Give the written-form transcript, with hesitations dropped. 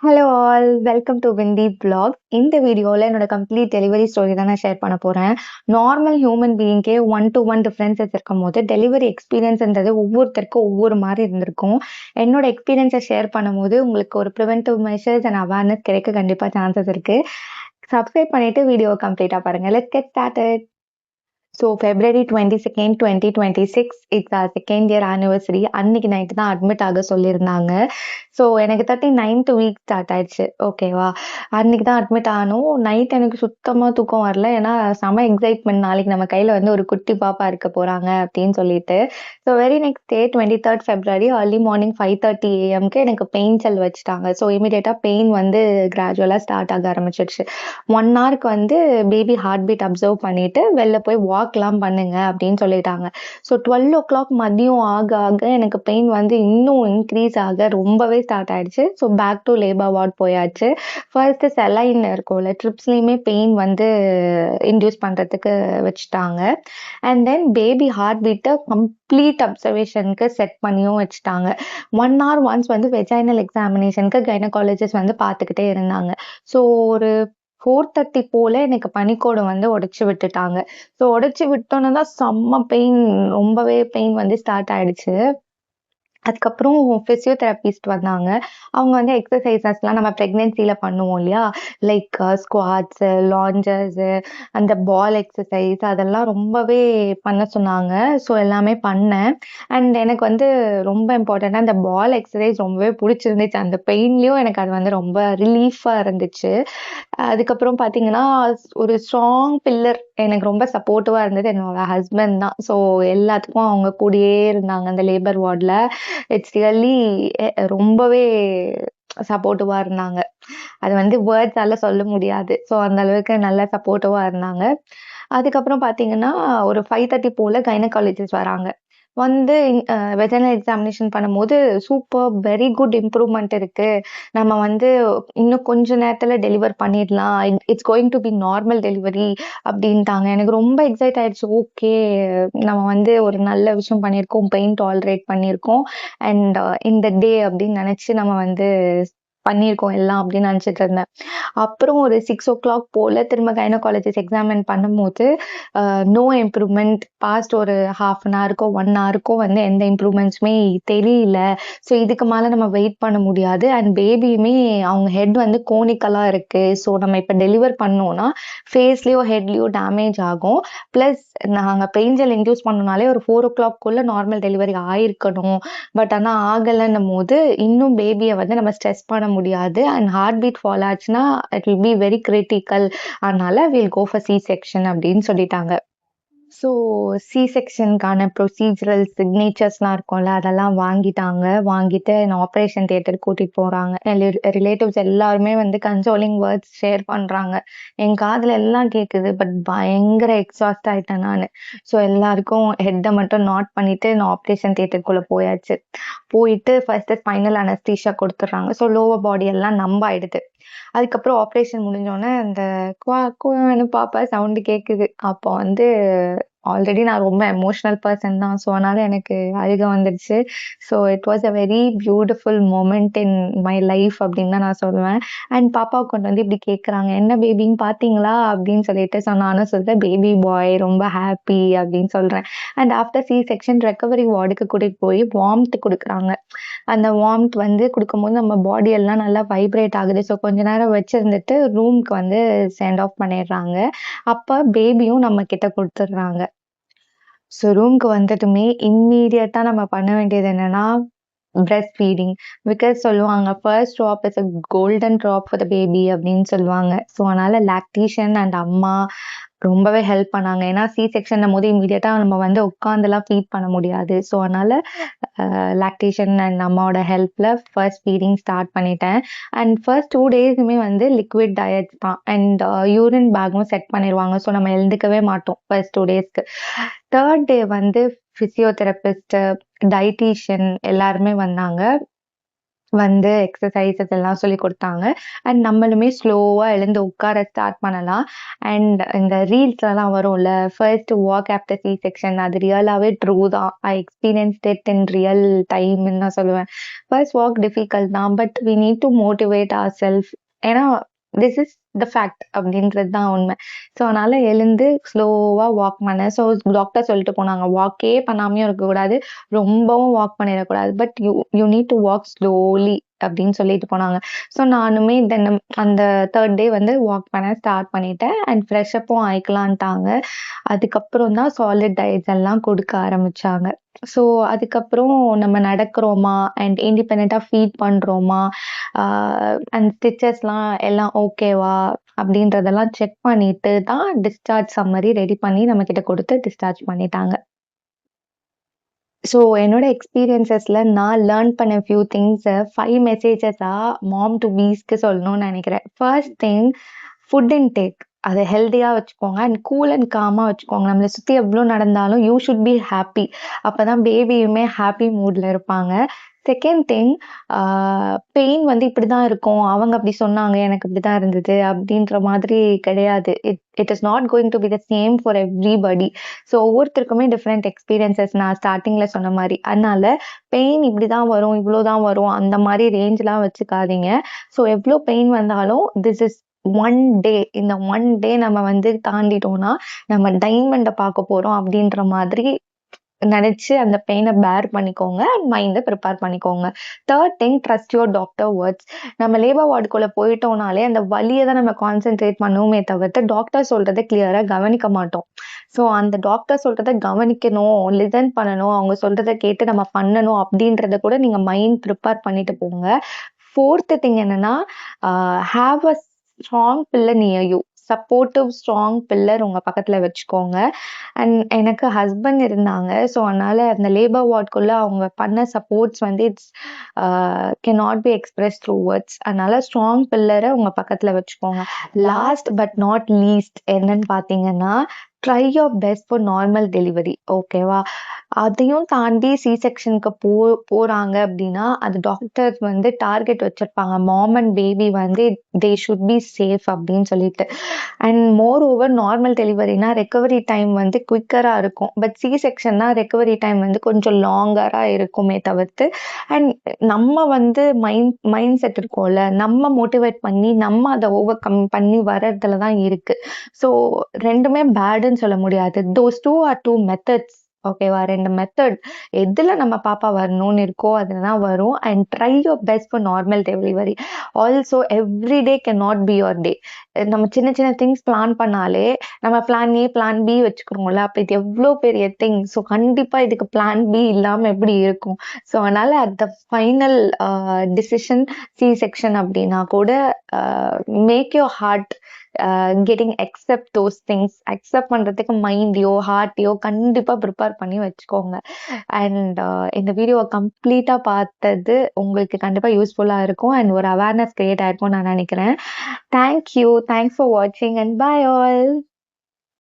Hello all welcome to Vindhi vlog. இந்த வீடியோவில் என்னோட கம்ப்ளீட் டெலிவரி ஸ்டோரி தான் நான் ஷேர் பண்ண போகிறேன். நார்மல் ஹியூமன் பீயிங்கே 1-to-1 டிஃப்ரென்சஸ் இருக்கும் போது டெலிவரி எக்ஸ்பீரியன்ஸ்ன்றது ஒவ்வொருத்தருக்கும் ஒவ்வொரு மாதிரி இருந்திருக்கும். என்னோட எக்ஸ்பீரியன்ஸை ஷேர் பண்ணும்போது உங்களுக்கு ஒரு ப்ரிவென்டிவ் மெஷர்ஸ் அண்ட் அவேர்னஸ் கிடைக்க கண்டிப்பாக சான்சஸ் இருக்குது. சப்ஸ்கிரைப் பண்ணிவிட்டு வீடியோ கம்ப்ளீட்டாக பாருங்கள். Let's get started. So February 22nd, 2026 it's our second year anniversary. அன்னைக்கு நைட்டு தான் அட்மிட் ஆக சொல்லியிருந்தாங்க. ஸோ எனக்கு 39th வீக் ஸ்டார்ட் ஆயிடுச்சு. ஓகேவா, அன்னைக்கு தான் அட்மிட் ஆனோம். நைட் எனக்கு சுத்தமாக தூக்கம் வரல. ஏன்னா செம எக்ஸைட்மெண்ட், நாளைக்கு நம்ம கையில் வந்து ஒரு குட்டி பாப்பா இருக்க போகிறாங்க அப்படின்னு சொல்லிட்டு. So very next day 23rd February early morning 5:30 AM எனக்கு பெயின் செல் வச்சுட்டாங்க. ஸோ இமீடியட்டாக பெயின் வந்து கிராஜுவலாக ஸ்டார்ட் ஆக ஆரம்பிச்சிடுச்சு. 1 ஹவருக்கு வந்து பேபி ஹார்ட் பீட் அப்சர்வ் பண்ணிட்டு வெளில போய் வாக்லாம் பண்ணுங்க அப்படின்னு சொல்லிட்டாங்க. ஸோ 12 o'clock மதியம் ஆக ஆக எனக்கு பெயின் வந்து இன்னும் இன்க்ரீஸ் ஆக ரொம்பவே ஸ்டார்ட் ஆயிடுச்சு. So back to labour ward போயாச்சு. ஃபர்ஸ்ட் செலைன் இருக்கும்ல, ட்ரிப்ஸ்லேயுமே பெயின் வந்து இன்டியூஸ் பண்ணுறதுக்கு வச்சுட்டாங்க. அண்ட் தென் பேபி ஹார்ட் பீட்டை கம்ப்ளீட் அப்சர்வேஷனுக்கு செட் பண்ணியும் வச்சுட்டாங்க. 1 hour ஒன்ஸ் வந்து வெஜைனல் எக்ஸாமினேஷனுக்கு கைனகாலஜிஸ்ட் வந்து பார்த்துக்கிட்டே இருந்தாங்க. ஸோ ஒரு 4:30 போல எனக்கு பனிக்கூடம் வந்து உடைச்சு விட்டுட்டாங்க. ஸோ உடைச்சு விட்டோன்னே தான் செம்ம பெயின், ரொம்பவே பெயின் வந்து ஸ்டார்ட் ஆயிடுச்சு. அதுக்கப்புறம் ஃபிசியோதெரபிஸ்ட் வந்தாங்க. அவங்க வந்து எக்ஸசைசஸ்லாம் நம்ம ப்ரெக்னென்சியில் பண்ணுவோம் இல்லையா, லைக் ஸ்குவாட்ஸு, லாஞ்சஸு, அந்த பால் எக்ஸசைஸ் அதெல்லாம் ரொம்பவே பண்ண சொன்னாங்க. ஸோ எல்லாமே பண்ணேன். அண்ட் எனக்கு வந்து ரொம்ப இம்பார்ட்டண்ட்டாக அந்த பால் எக்ஸசைஸ் ரொம்பவே பிடிச்சிருந்துச்சு. அந்த பெயின்லேயும் எனக்கு அது வந்து ரொம்ப ரிலீஃபாக இருந்துச்சு. அதுக்கப்புறம் பார்த்தீங்கன்னா, ஒரு ஸ்ட்ராங் பில்லர் எனக்கு ரொம்ப சப்போர்ட்டிவாக இருந்தது என்னோட ஹஸ்பண்ட் தான். ஸோ எல்லாத்துக்கும் அவங்க கூடயே இருந்தாங்க அந்த லேபர் வார்டில். இட்ஸ் ரியலி ரொம்பவே சப்போர்ட்டிவாக இருந்தாங்க. அது வந்து வேர்ட்ஸால சொல்ல முடியாது. ஸோ அந்த அளவுக்கு நல்லா சப்போர்ட்டிவாக இருந்தாங்க. அதுக்கப்புறம் பார்த்தீங்கன்னா, ஒரு 5:30 போல கைனகாலஜிஸ்ட் வராங்க. வந்து வெஜைனல் எக்ஸாமினேஷன் பண்ணும்போது சூப்பர் வெரி குட் இம்ப்ரூவ்மெண்ட் இருக்கு. நம்ம வந்து இன்னும் கொஞ்ச நேரத்துல டெலிவர் பண்ணிடலாம். It's going to B normal delivery அப்படின்ட்டாங்க. எனக்கு ரொம்ப எக்ஸைட் ஆயிடுச்சு. ஓகே, நம்ம வந்து ஒரு நல்ல விஷயம் பண்ணியிருக்கோம், பெயின் டாலரேட் பண்ணியிருக்கோம். அண்ட் இந்த டே அப்படின்னு நினைச்சு நம்ம வந்து பண்ணியிருக்கோம் எல்லாம் அப்படின்னு நினச்சிட்டு இருந்தேன். அப்புறம் ஒரு 6 o'clock போல திரும்ப கைனகாலஜிஸ்ட் எக்ஸாமின் பண்ணும்போது நோ இம்ப்ரூவ்மெண்ட். பாஸ்ட் ஒரு 1/2 an hourக்கோ 1 hourக்கோ வந்து எந்த இம்ப்ரூவ்மெண்ட்ஸுமே தெரியல. ஸோ இதுக்கு மேலே நம்ம வெயிட் பண்ண முடியாது. அண்ட் பேபியுமே அவங்க ஹெட் வந்து கோனிக்கலாக இருக்குது. ஸோ நம்ம இப்போ டெலிவர் பண்ணோன்னா ஃபேஸ்லேயோ ஹெட்லேயோ டேமேஜ் ஆகும். ப்ளஸ் நாங்கள் பெயின்ஜெல் இன்டியூஸ் பண்ணனாலே ஒரு 4 o'clock நார்மல் டெலிவரி ஆயிருக்கணும். பட் ஆனால் ஆகலைன்னும் போது இன்னும் பேபியை வந்து நம்ம ஸ்ட்ரெஸ் பண்ண முடியாது. அண்ட் ஹார்ட் பீட் ஃபால் ஆச்சுன்னா it will be very critical. அதனால will go for C section அப்படின்னு சொல்லிட்டாங்க. ஸோ சி செக்ஷனுக்கான ப்ரொசீஜரல் சிக்னேச்சர்ஸ்லாம் இருக்கும்ல, அதெல்லாம் வாங்கிட்டு என்னை ஆப்ரேஷன் தியேட்டர் கூட்டிகிட்டு போகிறாங்க. ரிலேட்டிவ்ஸ் எல்லாருமே வந்து கன்சோலிங் வேர்ட்ஸ் ஷேர் பண்ணுறாங்க. என் காதில் எல்லாம் கேட்குது. பட் பயங்கர எக்ஸாஸ்ட் ஆகிட்டேன் நான். ஸோ எல்லாருக்கும் ஹெட்டை மட்டும் நாட் பண்ணிவிட்டு நான் ஆப்ரேஷன் தியேட்டருக்குள்ளே போயாச்சு. போயிட்டு ஃபர்ஸ்ட்டு ஸ்பைனல் அனஸ்தீஷியா கொடுத்துட்றாங்க. ஸோ லோவர் பாடி எல்லாம் நம்ப ஆயிடுது. அதுக்கப்புறம் ஆப்ரேஷன் முடிஞ்சோடனே அந்த குவா குவான்னு பாப்பா சவுண்டு கேட்குது. அப்போ வந்து ஆல்ரெடி நான் ரொம்ப எமோஷ்னல் பர்சன் தான். ஸோ அதனால் எனக்கு அழுகை வந்துடுச்சு. So it was a very beautiful moment in my life அப்படின்னு தான் நான் சொல்லுவேன். அண்ட் பாப்பாவை கொண்டு வந்து இப்படி கேட்குறாங்க, என்ன பேபின்னு பார்த்தீங்களா அப்படின்னு சொல்லிட்டு. ஸோ நானும் சொல்கிறேன் பேபி பாய், ரொம்ப ஹாப்பி அப்படின்னு சொல்கிறேன். And after C section recovery வார்டுக்கு கூட்டிகிட்டு போய் வார்ம்த் கொடுக்குறாங்க. அந்த வார்ம்த் வந்து கொடுக்கும்போது நம்ம பாடி எல்லாம் நல்லா வைப்ரேட் ஆகுது. ஸோ கொஞ்ச நேரம் வச்சுருந்துட்டு ரூம்க்கு வந்து சென்ட் ஆஃப் பண்ணிடுறாங்க. அப்போ பேபியும் நம்ம கிட்ட கொடுத்துட்றாங்க. ஸோ ரூம்க்கு வந்துட்டுமே இம்மீடியட்டாக நம்ம பண்ண வேண்டியது என்னென்னா பிரெஸ்ட் ஃபீடிங். பிகாஸ் சொல்லுவாங்க first drop is a golden drop for the baby அப்படின்னு சொல்லுவாங்க. ஸோ அதனால் லாக்டேஷன் அண்ட் அம்மா ரொம்பவே ஹெல்ப் பண்ணாங்க. ஏன்னா சி செக்ஷன்னும் போது இமீடியட்டாக நம்ம வந்து உட்காந்துலாம் ஃபீட் பண்ண முடியாது. ஸோ அதனால் லாக்டேஷன் அண்ட் அம்மாவோட ஹெல்ப்பில் ஃபர்ஸ்ட் ஃபீடிங் ஸ்டார்ட் பண்ணிட்டேன். அண்ட் ஃபர்ஸ்ட் 2 days வந்து லிக்விட் டயட் தான். அண்ட் யூரின் பேக்கும் செட் பண்ணிடுவாங்க. ஸோ நம்ம எழுந்துக்கவே மாட்டோம் ஃபர்ஸ்ட் 2 daysக்கு. 3rd day வந்து ஃபிசியோதெரபிஸ்ட்டு, டயட்டீஷியன் எல்லாருமே வந்தாங்க. வந்து எக்ஸசைஸஸ் எல்லாம் சொல்லிக் குடுத்தாங்க. அண்ட் நம்மளுமே ஸ்லோவா எழுந்து உட்கார ஸ்டார்ட் பண்ணலாம். அண்ட் இந்த ரீல்ஸ்லலாம் வரும்ல, first walk after C section அது ரியலாவே ட்ரூ தான். I experienced it in real டைம்ன்னு நான் சொல்லுவேன். ஃபர்ஸ்ட் வாக் டிஃபிகல்ட் தான். But we need to motivate ourself. ஏன்னா, திஸ் இஸ் த ஃபேக்ட் அப்படின்றது தான் உண்மை. ஸோ அதனால எழுந்து ஸ்லோவா வாக் பண்ணேன். ஸோ டாக்டர் சொல்லிட்டு போனாங்க, வாக்கே பண்ணாமயும் இருக்கக்கூடாது, ரொம்பவும் வாக் பண்ணிடக்கூடாது. But you need to walk slowly அப்படின்னு சொல்லிட்டு போனாங்க. ஸோ நானுமே தினம் அந்த 3rd டே வந்து வாக் பண்ண ஸ்டார்ட் பண்ணிட்டேன். அண்ட் ஃப்ரெஷ்அப்பும் ஆயிக்கலான்ட்டாங்க. அதுக்கப்புறம் தான் சாலிட் டயட்ஸ் எல்லாம் கொடுக்க ஆரம்பிச்சாங்க. ஸோ அதுக்கப்புறம் நம்ம நடக்கிறோமா அண்ட் இண்டிபெண்டா ஃபீட் பண்றோமா, அண்ட் ஸ்டிச்சஸ்லாம் எல்லாம் ஓகேவா அப்படின்றதெல்லாம் செக் பண்ணிட்டு தான் டிஸ்சார்ஜ் சம்மரி ரெடி பண்ணி நம்ம கிட்ட கொடுத்து டிஸ்சார்ஜ் பண்ணிட்டாங்க. ஸோ என்னோட எக்ஸ்பீரியன்ஸஸ்ல நான் லேர்ன் பண்ண ஃபியூ திங்ஸை 5 மெசேஜஸா மாம் டு பீஸ்க்கு சொல்லணும்னு நினைக்கிறேன். First thing, food intake. அதை ஹெல்த்தியா வச்சுக்கோங்க அண்ட் கூல் அண்ட் காமா வச்சுக்கோங்க. நம்மளை சுத்தி எவ்வளோ நடந்தாலும் யூ ஷுட் பி ஹாப்பி. அப்பதான் பேபியுமே ஹாப்பி மூட்ல இருப்பாங்க. செகண்ட் திங், பெயின் வந்து இப்படிதான் இருக்கும், அவங்க அப்படி சொன்னாங்க, எனக்கு இப்படிதான் இருந்தது அப்படின்ற மாதிரி கிடையாது. It is not going to be the same for everybody. So ஒவ்வொருத்தருக்குமே டிஃப்ரெண்ட் எக்ஸ்பீரியன்சஸ், நான் ஸ்டார்டிங்ல சொன்ன மாதிரி. அதனால பெயின் இப்படிதான் வரும், இவ்வளோதான் வரும், அந்த மாதிரி ரேஞ்ச்லாம் வச்சுக்காதீங்க. ஸோ எவ்வளோ பெயின் வந்தாலும் திஸ் இஸ் ஒன் டே. இந்த ஒன் டே நம்ம வந்து தாண்டிட்டோம்னா நம்ம டைமண்டை பார்க்க போறோம் அப்படின்ற மாதிரி நினைச்சு அந்த பெயினை பேர் பண்ணிக்கோங்க அண்ட் மைண்டை ப்ரிப்பேர் பண்ணிக்கோங்க. Third thing, trust your doctor words. நம்ம லேபர் வார்டுக்குள்ள போயிட்டோம்னாலே அந்த வலியை தான் நம்ம கான்சென்ட்ரேட் பண்ணுவோமே தவிர்த்து டாக்டர் சொல்றதை கிளியரா கவனிக்க மாட்டோம். ஸோ அந்த டாக்டர் சொல்றதை கவனிக்கணும், லிசன் பண்ணணும், அவங்க சொல்றதை கேட்டு நம்ம பண்ணணும் அப்படின்றத கூட நீங்க மைண்ட் ப்ரிப்பேர் பண்ணிட்டு போங்க. ஃபோர்த் திங் என்னன்னா, have a strong pillar near you. Supportive strong pillar உங்க பக்கத்துல வச்சுக்கோங்க. அண்ட் எனக்கு ஹஸ்பண்ட் இருந்தாங்க. ஸோ அதனால அந்த லேபர் வார்டுக்குள்ள அவங்க பண்ண சப்போர்ட்ஸ் வந்து it's cannot be express through words. அதனால ஸ்ட்ராங் பில்லரை உங்க பக்கத்துல வச்சுக்கோங்க. லாஸ்ட் பட் நாட் லீஸ்ட் என்னன்னு பாத்தீங்கன்னா, try your best for normal delivery. ஓகேவா? அதையும் தாண்டி சி செக்ஷனுக்கு போறாங்க அப்படின்னா அது டாக்டர்ஸ் வந்து டார்கெட் வச்சிருப்பாங்க. மாம் அண்ட் பேபி வந்து தே ஷுட் பி சேஃப் அப்படின்னு சொல்லிட்டு. அண்ட் மோர் ஓவர் நார்மல் டெலிவரினா ரெக்கவரி டைம் வந்து குவிக்கரா இருக்கும். பட் சி செக்ஷன்னா ரெக்கவரி டைம் வந்து கொஞ்சம் லாங்கரா இருக்குமே தவிர்த்து. அண்ட் நம்ம வந்து மைண்ட் செட் இருக்கும்ல, நம்ம மோட்டிவேட் பண்ணி நம்ம அதை ஓவர் கம் பண்ணி வர்றதுல தான் இருக்கு. ஸோ ரெண்டுமே பேடுன்னு சொல்ல முடியாது. Those two are two methods. ஓகேவா? 2 மெத்தட். எதுல நம்ம பாப்பா வரணும்னு இருக்கோ அதுல தான் வரும். And try your best for normal delivery. Also every day can not be your day. நம்ம சின்ன சின்ன திங்ஸ் பிளான் பண்ணாலே நம்ம பிளான் ஏ பிளான் பி வச்சுக்கிறோம்ல, அப்ப இது எவ்வளோ பெரிய திங். ஸோ கண்டிப்பா இதுக்கு பிளான் பி இல்லாம எப்படி இருக்கும்? ஸோ அதனால at the final decision C section அப்படின்னா கூட make your heart getting accept those things. Accept பண்றதுக்கு மைண்டையோ ஹார்ட்டையோ கண்டிப்பா ப்ரிப்பேர் பண்ணி வச்சுக்கோங்க. அண்ட் இந்த வீடியோவை கம்ப்ளீட்டா பார்த்தது உங்களுக்கு கண்டிப்பா யூஸ்ஃபுல்லா இருக்கும் அண்ட் ஒரு அவேர்னஸ் கிரியேட் ஆயிருக்கும் நான் நினைக்கிறேன். தேங்க்யூ. தேங்க்ஸ் ஃபார் வாட்சிங் அண்ட் பை ஆல்.